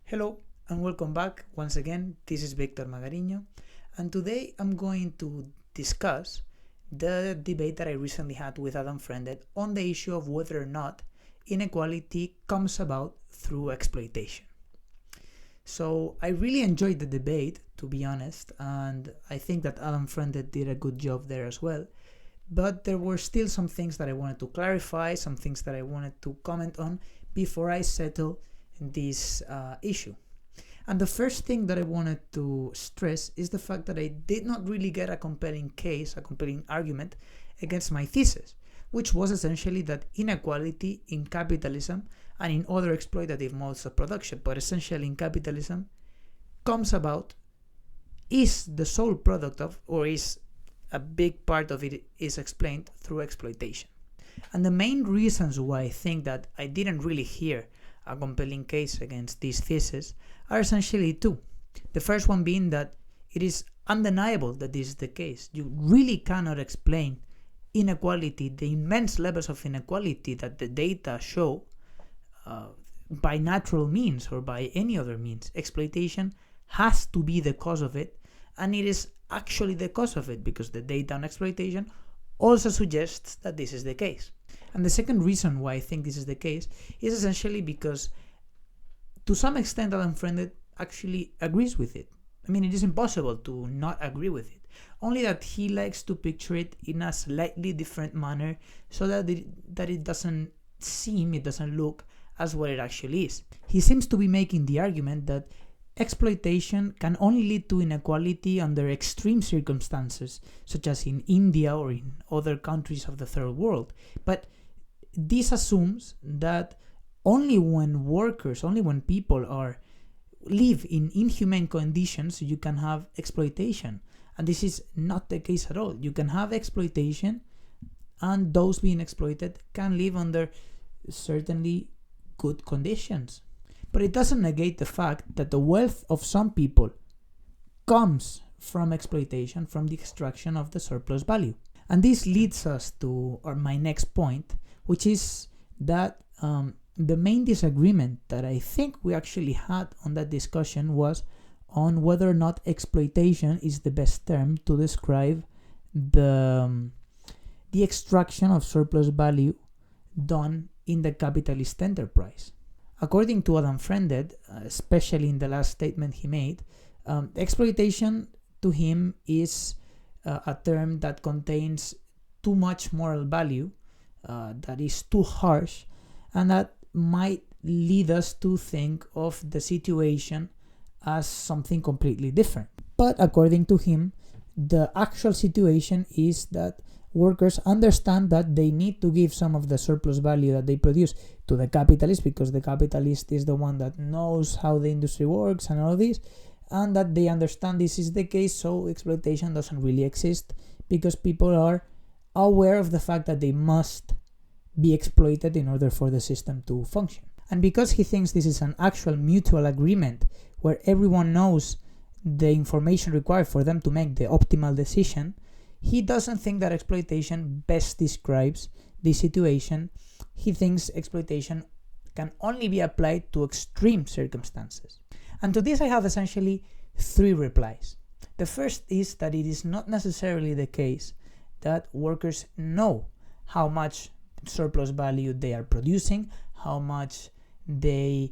Hello and welcome back once again. This is Victor Magariño, and today I'm going to discuss the debate that I recently had with Adam Friended on the issue of whether or not inequality comes about through exploitation. So I really enjoyed the debate, to be honest, and I think that Adam Friended did a good job there as well. But there were still some things that I wanted to clarify, some things that I wanted to comment on before I settle this issue. And the first thing that I wanted to stress is the fact that I did not really get a compelling case, a compelling argument against my thesis, which was essentially that inequality in capitalism and in other exploitative modes of production, but essentially in capitalism, comes about, is the sole product of, or is a big part of it, is explained through exploitation. And the main reasons why I think that I didn't really hear a compelling case against this thesis are essentially two. The first one being that it is undeniable that this is the case. You really cannot explain inequality, the immense levels of inequality that the data show, by natural means or by any other means. Exploitation has to be the cause of it, and it is actually the cause of it because the data on exploitation also suggests that this is the case. And the second reason why I think this is the case is essentially because to some extent Adam Friended actually agrees with it. I mean, it is impossible to not agree with it. Only that he likes to picture it in a slightly different manner so that it doesn't look as what it actually is. He seems to be making the argument that exploitation can only lead to inequality under extreme circumstances, such as in India or in other countries of the third world. But this assumes that only when people live in inhumane conditions, you can have exploitation. And this is not the case at all. You can have exploitation, and those being exploited can live under certainly good conditions. But it doesn't negate the fact that the wealth of some people comes from exploitation, from the extraction of the surplus value. And this leads us to my next point, which is that the main disagreement that I think we actually had on that discussion was on whether or not exploitation is the best term to describe the extraction of surplus value done in the capitalist enterprise. According to Adam Friended, especially in the last statement he made, exploitation to him is a term that contains too much moral value, that is too harsh, and that might lead us to think of the situation as something completely different. But according to him, the actual situation is that workers understand that they need to give some of the surplus value that they produce to the capitalist, because the capitalist is the one that knows how the industry works and all this, and that they understand this is the case, so exploitation doesn't really exist because people are aware of the fact that they must be exploited in order for the system to function. And because he thinks this is an actual mutual agreement where everyone knows the information required for them to make the optimal decision, he doesn't think that exploitation best describes the situation. He thinks exploitation can only be applied to extreme circumstances. And to this I have essentially three replies. The first is that it is not necessarily the case that workers know how much surplus value they are producing, how much they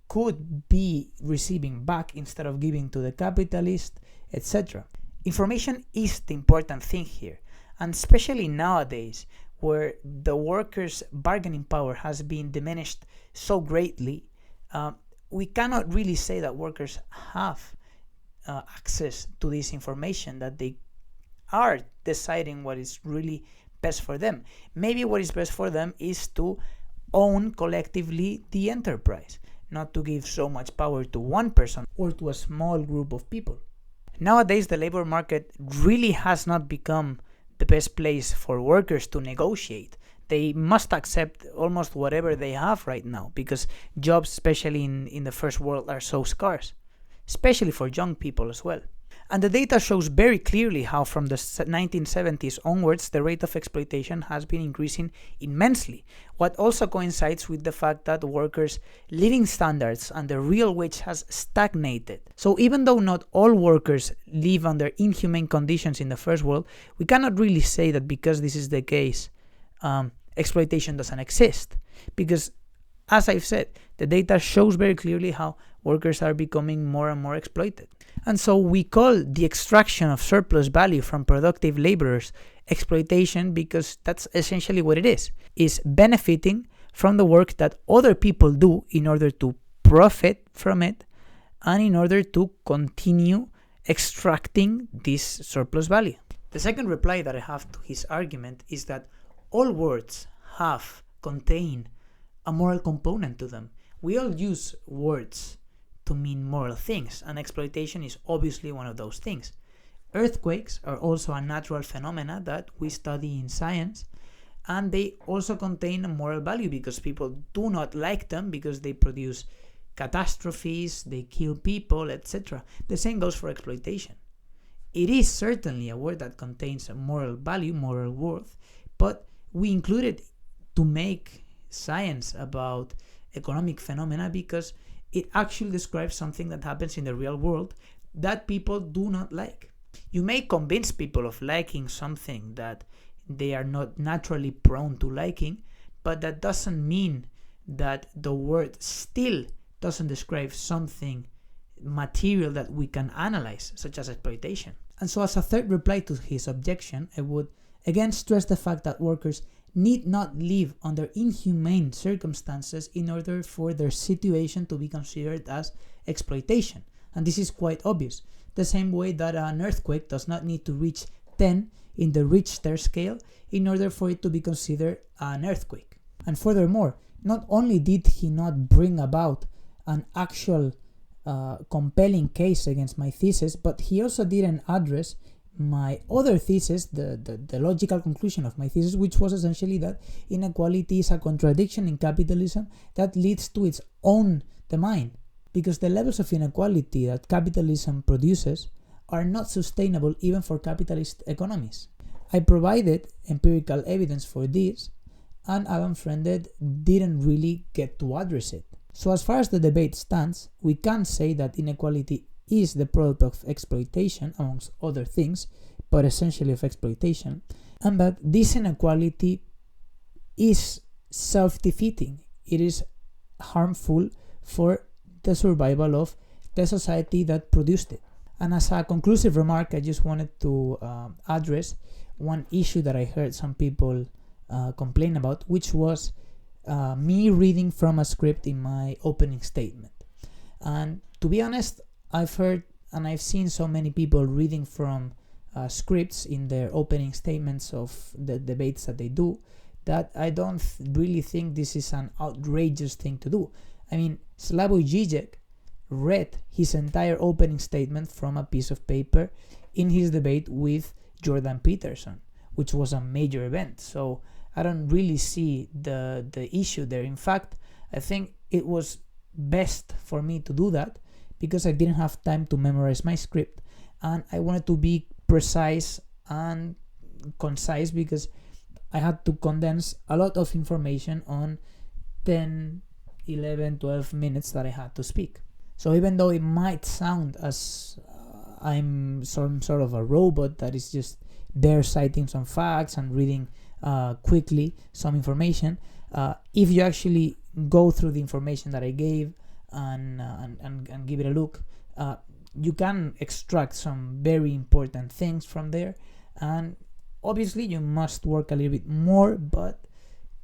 could be receiving back instead of giving to the capitalist, etc. Information is the important thing here, and especially nowadays where the workers' bargaining power has been diminished so greatly, we cannot really say that workers have access to this information, that they are deciding what is really best for them. Maybe what is best for them is to own collectively the enterprise, not to give so much power to one person or to a small group of people. Nowadays, the labor market really has not become the best place for workers to negotiate. They must accept almost whatever they have right now because jobs, especially in the first world, are so scarce, especially for young people as well. And the data shows very clearly how from the 1970s onwards, the rate of exploitation has been increasing immensely, what also coincides with the fact that workers' living standards and the real wage has stagnated. So even though not all workers live under inhumane conditions in the first world, we cannot really say that because this is the case, exploitation doesn't exist. Because, as I've said, the data shows very clearly how workers are becoming more and more exploited. And so we call the extraction of surplus value from productive laborers exploitation because that's essentially what it is benefiting from the work that other people do in order to profit from it and in order to continue extracting this surplus value. The second reply that I have to his argument is that all words contain a moral component to them. We all use words to mean moral things, and exploitation is obviously one of those things. Earthquakes are also a natural phenomena that we study in science, and they also contain a moral value because people do not like them because they produce catastrophes, they kill people, etc. The same goes for exploitation. It is certainly a word that contains a moral value, moral worth, but we include it to make science about economic phenomena because it actually describes something that happens in the real world that people do not like. You may convince people of liking something that they are not naturally prone to liking, but that doesn't mean that the word still doesn't describe something material that we can analyze, such as exploitation. And so as a third reply to his objection, I would again stress the fact that workers need not live under inhumane circumstances in order for their situation to be considered as exploitation. And this is quite obvious. The same way that an earthquake does not need to reach 10 in the Richter scale in order for it to be considered an earthquake. And furthermore, not only did he not bring about an actual compelling case against my thesis, but he also didn't address my other thesis, the logical conclusion of my thesis, which was essentially that inequality is a contradiction in capitalism that leads to its own demise, because the levels of inequality that capitalism produces are not sustainable even for capitalist economies. I provided empirical evidence for this, and Adam Friended didn't really get to address it. So as far as the debate stands, we can say that inequality is the product of exploitation, amongst other things, but essentially of exploitation, and that this inequality is self-defeating. It is harmful for the survival of the society that produced it. And as a conclusive remark, I just wanted to address one issue that I heard some people complain about, which was me reading from a script in my opening statement. And to be honest, I've heard and I've seen so many people reading from scripts in their opening statements of the debates that they do that I don't really think this is an outrageous thing to do. I mean, Slavoj Žižek read his entire opening statement from a piece of paper in his debate with Jordan Peterson, which was a major event. So I don't really see the issue there. In fact, I think it was best for me to do that because I didn't have time to memorize my script, and I wanted to be precise and concise because I had to condense a lot of information on 10, 11, 12 minutes that I had to speak. So even though it might sound as I'm some sort of a robot that is just there citing some facts and reading quickly some information, if you actually go through the information that I gave and give it a look, you can extract some very important things from there. And obviously you must work a little bit more, but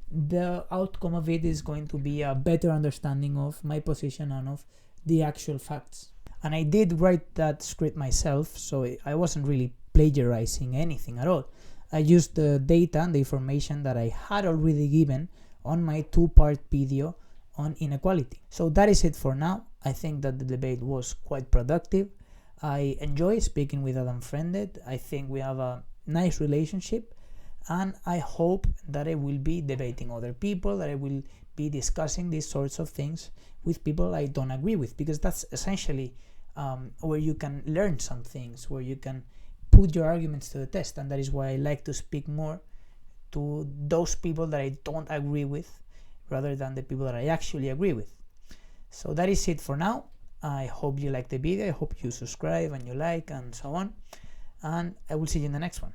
the outcome of it is going to be a better understanding of my position and of the actual facts. And I did write that script myself, so I wasn't really plagiarizing anything at all. I used the data and the information that I had already given on my 2-part video on inequality. So that is it for now. I think that the debate was quite productive. I enjoy speaking with Adam Friended. I think we have a nice relationship, and I hope that I will be debating other people, that I will be discussing these sorts of things with people I don't agree with, because that's essentially where you can learn some things, where you can put your arguments to the test. And that is why I like to speak more to those people that I don't agree with rather than the people that I actually agree with. So that is it for now. I hope you like the video. I hope you subscribe and you like and so on. And I will see you in the next one.